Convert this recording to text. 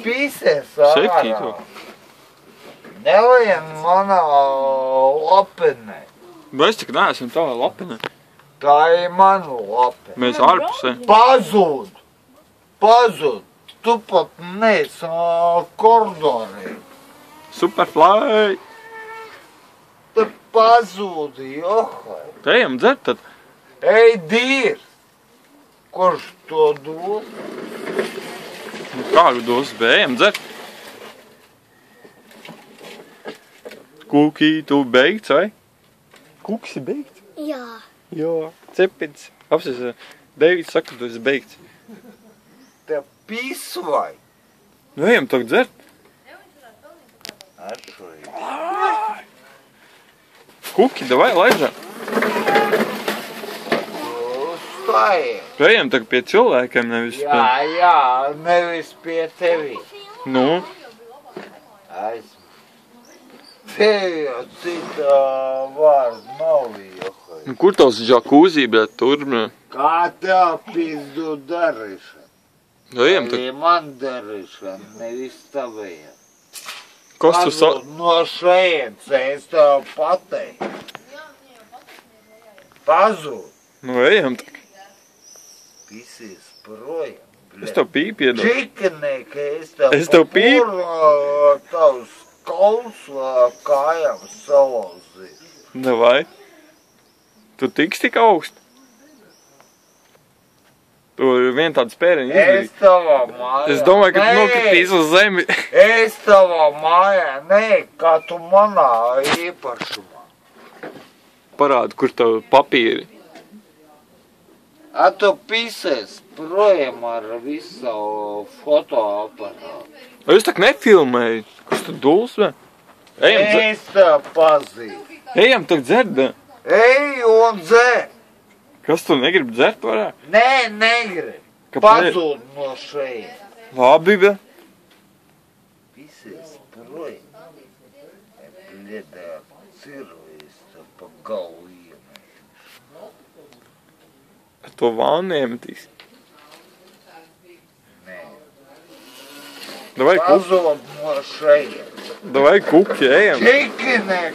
pīsies ārā. Nelien manā lapenē. Vai es tik neesam tavā lapenē? Tā ir mana lapene. Mēs ārpusē. Pazūd. Tu pat neesi koridorī. Superfly. Te pazūdi, johai. Ejam dzert tad. Ej, dīr. Kurš to dod? Kādu dos, bet ejam dzert. Kūkī, tu beigts, vai? Kūks ir beigts? Jā. Jā. Cepins. Apsies, Deivids saka, tu esi beigts. Te pisu vai? Nu ejam tagad dzert. Atšuji. Kuki, davai, laižam. Uzstājies. Ejam tagad pie cilvēkiem, nevis pie... Jā, nevis pie tevi. Nu? Aizmēr. Tev jau cita vārda nav, johai. Nu, kur tavs žakūzī, bet tur, Kā tev pizdu darīšana? Nu, ejam tagad. Arī man darīšana, nevis tavējā. Kas tu sa... No šeit, es tev pateiktu. Pazūd. Nu, ejam tagad. Pisies projām. Es tev pīpi iedodu. Čikinieki, Es tev pīp? Tavs kauls kājām salauzīt. Davai. Tu tiks tik augst? Tu vien tādu spēriņu Es izdarīji. tavā mājā. Es domāju, ka tu nokritīs uz zemi. Es tavā mājā, kā tu manā īpašumā. Parādi, kur tavu papīri. A tu pisies projām ar visu fotoaparātu. Es tak nefilmēju. Kas tu duls, vai? Ejam dzert. Es tev pazīstu. Ejam tagad dzert, da. Ej un dzer. Kas tu negribi dzert varētu? Nē, negrib. Kāpēc? Pazūd no šeit. Labi, bet. Pisies projām. Bļedā cirvis pa galvu iemēšu. To vānu iemetīs. Nē. Davai kuki. Pazūd no šeit. Davai kuki, ejam. Čikinieki.